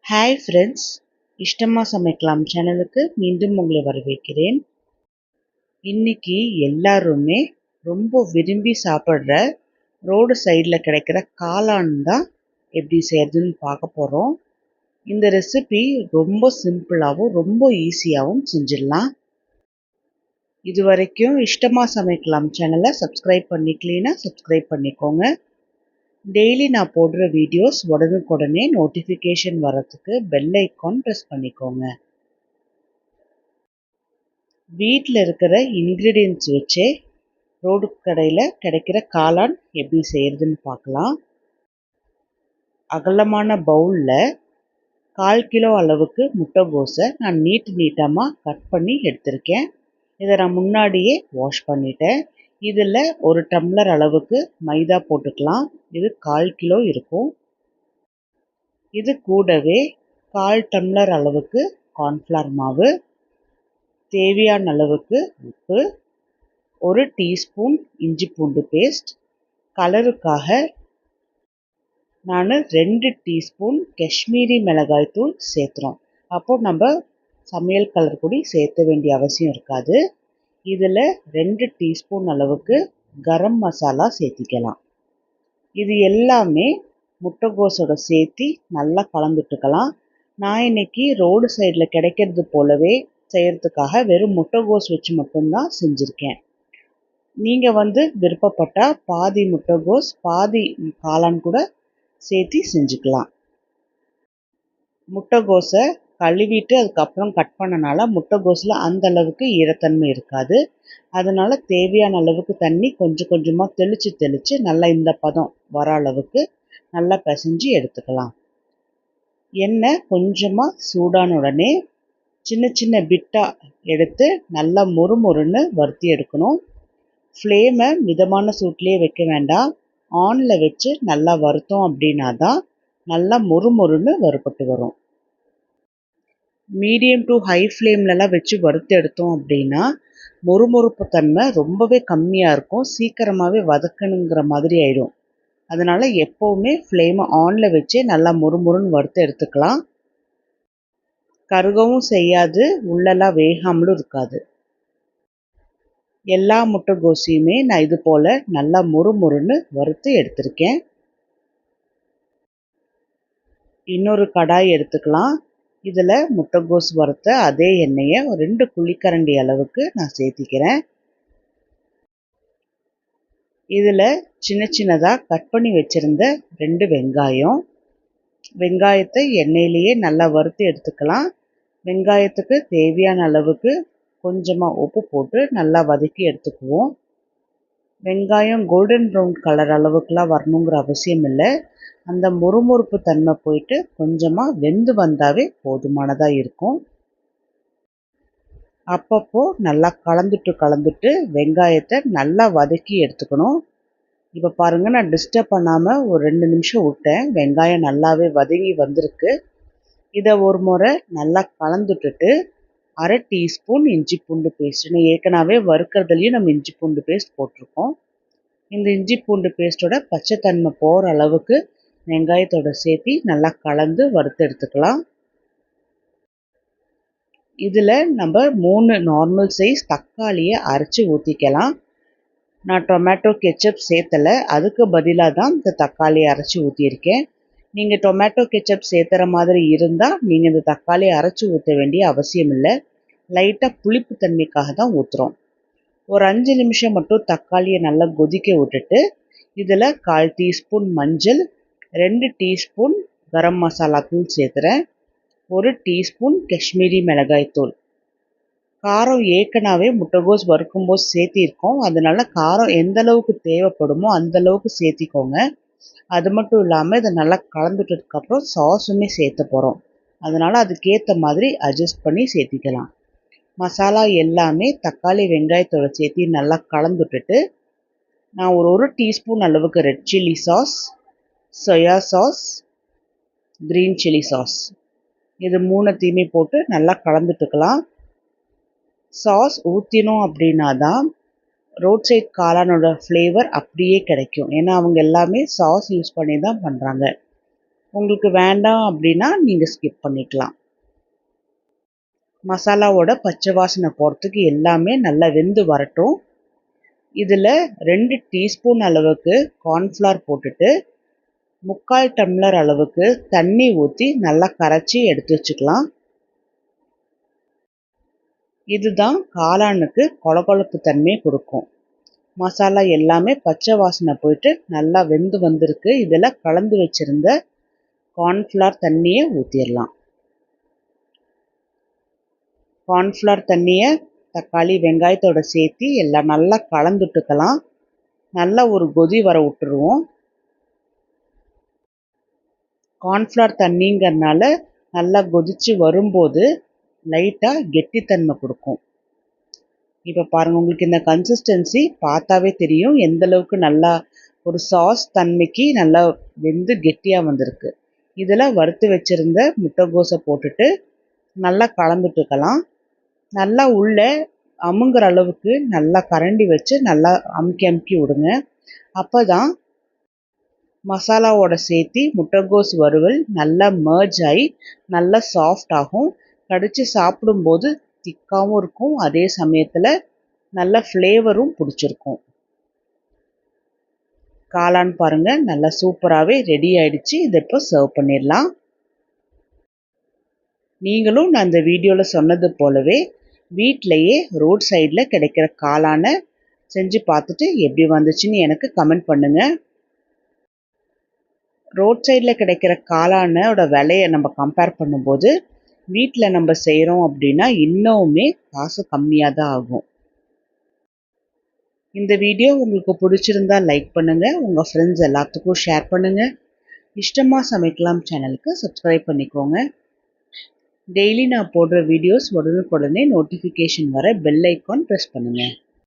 Hi friends, இஷ்டமாக சமைக்கலாம் சேனலுக்கு மீண்டும் உங்களை வரவேற்கிறேன். இன்னைக்கு எல்லாருமே ரொம்ப விரும்பி சாப்பிட்ற ரோடு சைடில் கிடைக்கிற காளான் தான் எப்படி செய்யறதுன்னு பார்க்க போகிறோம். இந்த ரெசிபி ரொம்ப சிம்பிளாகவும் ரொம்ப ஈஸியாகவும் செஞ்சிடலாம். இது வரைக்கும் இஷ்டமாக சமைக்கலாம் சேனலை சப்ஸ்கிரைப் பண்ணிக்கலனா சப்ஸ்கிரைப் பண்ணிக்கோங்க. டெய்லி நான் போடுற வீடியோஸ் உடனுக்குடனே நோட்டிஃபிகேஷன் வரதுக்கு பெல் ஐக்கான் ப்ரெஸ் பண்ணிக்கோங்க. வீட்டில் இருக்கிற இன்க்ரீடியன்ட்ஸ் வச்சே ரோடு கடையில் கிடைக்கிற காளான் எப்படி செய்கிறதுன்னு பார்க்கலாம். அகலமான பவுலில் 1/4 கிலோ அளவுக்கு முட்டைகோஸை நான் நீட்டமாக கட் பண்ணி எடுத்திருக்கேன். இதை நான் முன்னாடியே வாஷ் பண்ணிட்டேன். இதில் 1 டம்ளர் அளவுக்கு மைதா போட்டுக்கலாம். இது 1/4 கிலோ இருக்கும். இது கூடவே 1/4 டம்ளர் அளவுக்கு கார்ன்ஃப்ளவர் மாவு, தேவையான அளவுக்கு உப்பு, 1 டீஸ்பூன் இஞ்சி பூண்டு பேஸ்ட், கலருக்காக நான் 2 டீஸ்பூன் காஷ்மீரி மிளகாய் தூள் சேர்த்துறோம். அப்போது நம்ம சமையல் கலர் பொடி சேர்த்த வேண்டிய அவசியம் இருக்காது. இதில் 2 டீஸ்பூன் அளவுக்கு கரம் மசாலா சேர்த்திக்கலாம். இது எல்லாமே முட்டைகோஸோட சேர்த்து நல்லா கலந்துட்டுக்கலாம். நான் இன்னைக்கு ரோடு சைடில் கிடைக்கிறது போலவே செய்கிறதுக்காக வெறும் முட்டைகோஸ் வச்சு மட்டும்தான் செஞ்சுருக்கேன். நீங்கள் விருப்பப்பட்டால் பாதி முட்டைகோஸ் பாதி காளான் கூட சேர்த்து செஞ்சுக்கலாம். முட்டைகோஸை கழுவிட்டு அதுக்கப்புறம் கட் பண்ணனால முட்டைகோஸில் அந்த அளவுக்கு ஈரத்தன்மை இருக்காது. அதனால் தேவையான அளவுக்கு தண்ணி கொஞ்சம் கொஞ்சமாக தெளித்து நல்லா இந்த பதம் வர அளவுக்கு நல்லா பிசைஞ்சு எடுத்துக்கலாம். எண்ணெய் கொஞ்சமாக சூடான உடனே சின்ன பிட்டாக எடுத்து நல்லா மொறுமொறுன்னு வறுத்தி எடுக்கணும். ஃப்ளேமை மிதமான சூட்லேயே வைக்க வேண்டாம். ஆனில் வச்சு நல்லா வறுத்தோம் அப்படின்னா தான் நல்லா மொறுமொறுன்னு வறுபட்டு வரும். மீடியம் டு ஹை ஃப்ளேம்லலாம் வச்சு வறுத்து எடுத்தோம் அப்படின்னா மொறுமொறுப்பு தன்மை ரொம்பவே கம்மியாக இருக்கும். சீக்கிரமாகவே வதக்கணுங்கிற மாதிரி ஆயிடும். அதனால் எப்போவுமே ஃப்ளேமை ஆனில் வச்சே நல்லா மொறுமொறுன்னு வறுத்து எடுத்துக்கலாம். கருகவும் செய்யாது, உள்ளெல்லாம் வேகாமலும் இருக்காது. எல்லா முட்டைகோஸையுமே நான் இது போல் நல்லா மொறுமொறுன்னு வறுத்து எடுத்திருக்கேன். இன்னொரு கடாய் எடுத்துக்கலாம். இதில் முட்டைகோஸ் வறுத்த அதே எண்ணெயை 2 குழிக்கரண்டி அளவுக்கு நான் சேர்த்திக்கிறேன். இதில் சின்னதாக கட் பண்ணி வச்சுருந்த 2 வெங்காயத்தை எண்ணெயிலேயே நல்லா வறுத்து எடுத்துக்கலாம். வெங்காயத்துக்கு தேவையான அளவுக்கு கொஞ்சமாக உப்பு போட்டு நல்லா வதக்கி எடுத்துக்குவோம். வெங்காயம் கோல்டன் ப்ரௌன் கலர் அளவுக்குலாம் வரணுங்கிற அவசியம் இல்லை. அந்த மொறுமொறுப்பு தன்மை போயிட்டு கொஞ்சமாக வெந்து வந்தாவே போதுமானதாக இருக்கும். அப்பப்போ நல்லா கலந்துட்டு வெங்காயத்தை நல்லா வதக்கி எடுத்துக்கணும். இப்போ பாருங்கள், நான் டிஸ்டர்ப் பண்ணாமல் ஒரு 2 நிமிஷம் விட்டேன். வெங்காயம் நல்லாவே வதங்கி வந்திருக்கு. இதை ஒரு முறை நல்லா கலந்துட்டுட்டு 1/2 டீஸ்பூன் இஞ்சி பூண்டு பேஸ்ட், ஏற்கனவே வறுக்கிறதுலையும் நம்ம இஞ்சி பூண்டு பேஸ்ட் போட்டிருக்கோம். இந்த இஞ்சி பூண்டு பேஸ்ட்டோட பச்சைத்தன்மை போகிற அளவுக்கு வெங்காயத்தோட சேர்த்து நல்லா கலந்து வறுத்து எடுத்துக்கலாம். இதில் நம்ம 3 நார்மல் சைஸ் தக்காளியை அரைச்சி ஊற்றிக்கலாம். நான் டொமேட்டோ கெச்சப் சேர்த்தலை, அதுக்கு பதிலாக தான் இந்த தக்காளியை அரைச்சி ஊற்றியிருக்கேன். நீங்கள் டொமேட்டோ கெச்சப் சேர்த்துற மாதிரி இருந்தால் நீங்கள் இந்த தக்காளியை அரைச்சி ஊற்ற வேண்டிய அவசியம் இல்லை. லைட்டாக புளிப்பு தன்மைக்காக தான் ஊற்றுறோம். ஒரு 5 நிமிஷம் மட்டும் தக்காளியை நல்லா கொதிக்க விட்டுட்டு இதில் 1/4 டீஸ்பூன் மஞ்சள், 2 டீஸ்பூன் கரம் மசாலா தூள் சேர்த்துறேன், 1 டீஸ்பூன் காஷ்மீரி மிளகாய் தூள். காரம் ஏற்கனவே முட்டைகோஸ் வறுக்கும்போது சேர்த்திருக்கோம். அதனால காரம் எந்த அளவுக்கு தேவைப்படுமோ அந்த அளவுக்கு சேர்த்திக்கோங்க. அது மட்டும் இல்லாமல் இதை நல்லா கலந்துட்டதுக்கப்புறம் சாஸுமே சேர்த்த போகிறோம். அதனால் அதுக்கேற்ற மாதிரி அட்ஜஸ்ட் பண்ணி சேர்த்திக்கலாம். மசாலா எல்லாமே தக்காளி வெங்காயத்தோட சேர்த்து நல்லா கலந்துட்டுட்டு நான் ஒரு டீஸ்பூன் அளவுக்கு red chilli sauce, soya sauce, green chilli sauce, இது 3த்தையுமே போட்டு நல்லா கலந்துட்டுக்கலாம். சாஸ் ஊற்றினோம் அப்படின்னா தான் ரோட் சைட் காளானோட ஃப்ளேவர் அப்படியே கிடைக்கும். ஏன்னா அவங்க எல்லாமே சாஸ் யூஸ் பண்ணி தான் பண்ணுறாங்க. உங்களுக்கு வேண்டாம் அப்படின்னா நீங்கள் ஸ்கிப் பண்ணிக்கலாம். மசாலாவோட பச்சை வாசனை போகிறதுக்கு எல்லாமே நல்லா வெந்து வரட்டும். இதில் 2 டீஸ்பூன் அளவுக்கு கார்ன்ஃப்ளவர் போட்டுட்டு 3/4 டம்ளர் அளவுக்கு தண்ணி ஊற்றி நல்லா கரைச்சி எடுத்து வச்சுக்கலாம். இதுதான் காளானுக்கு கொழகொழப்பு தன்மையை கொடுக்கும். மசாலா எல்லாமே பச்சை வாசனை போயிட்டு நல்லா வெந்து வந்திருக்கு. இதில் கலந்து வச்சுருந்த கார்ன்ஃப்ளவர் தண்ணியை ஊற்றிடலாம். கார்ன்ஃப்ளவர் தண்ணியை தக்காளி வெங்காயத்தோட சேர்த்து எல்லாம் நல்லா கலந்துட்டுக்கலாம். நல்லா ஒரு கொதி வர விட்டுருவோம். கார்ன்ஃப்ளவர் தண்ணிங்கிறதுனால நல்லா கொதித்து வரும்போது லைட்டாக கெட்டித்தன்மை கொடுக்கும். இப்போ பாருங்கள், உங்களுக்கு இந்த கன்சிஸ்டன்சி பார்த்தாவே தெரியும் எந்த அளவுக்கு நல்லா ஒரு சாஸ் தன்மைக்கு நல்லா வெந்து கெட்டியாக வந்திருக்கு. இதில் வறுத்து வச்சுருந்த முட்டைகோஸை போட்டுட்டு நல்லா கலந்துட்டுக்கலாம். நல்லா உள்ளே அமுங்குற அளவுக்கு நல்லா கரண்டி வச்சு நல்லா அமுக்கி விடுங்க. அப்போ தான் மசாலாவோட சேர்த்து முட்டைகோஸ் வறுவல் நல்லா மர்ஜ் ஆகி நல்லா சாஃப்ட் ஆகும். கடித்து சாப்பிடும்போது திக்காகவும் இருக்கும், அதே சமயத்தில் நல்ல ஃப்ளேவரும் பிடிச்சிருக்கும். காளான் பாருங்கள் நல்லா சூப்பராகவே ரெடி ஆயிடுச்சு. இதை இப்போ சர்வ் பண்ணிடலாம். நீங்களும் நான் இந்த வீடியோவில் சொன்னது போலவே வீட்டிலையே ரோட் சைடில் கிடைக்கிற காளானை செஞ்சு பார்த்துட்டு எப்படி வந்துச்சுன்னு எனக்கு கமெண்ட் பண்ணுங்கள். ரோட் சைடில் கிடைக்கிற காளானோட விலையை நம்ம கம்பேர் பண்ணும்போது வீட்டில் நம்ம செய்கிறோம் அப்படின்னா இன்னுமே காசு கம்மியாக தான் ஆகும். இந்த வீடியோ உங்களுக்கு பிடிச்சிருந்தா லைக் பண்ணுங்கள், உங்கள் ஃப்ரெண்ட்ஸ் எல்லாத்துக்கும் ஷேர் பண்ணுங்கள். இஷ்டமாக சமைக்கலாம் சேனலுக்கு சப்ஸ்கிரைப் பண்ணிக்கோங்க. டெய்லி நான் போடுற வீடியோஸ் உடனுக்குடனே நோட்டிஃபிகேஷன் வர பெல் ஐக்கான் ப்ரெஸ் பண்ணுங்கள்.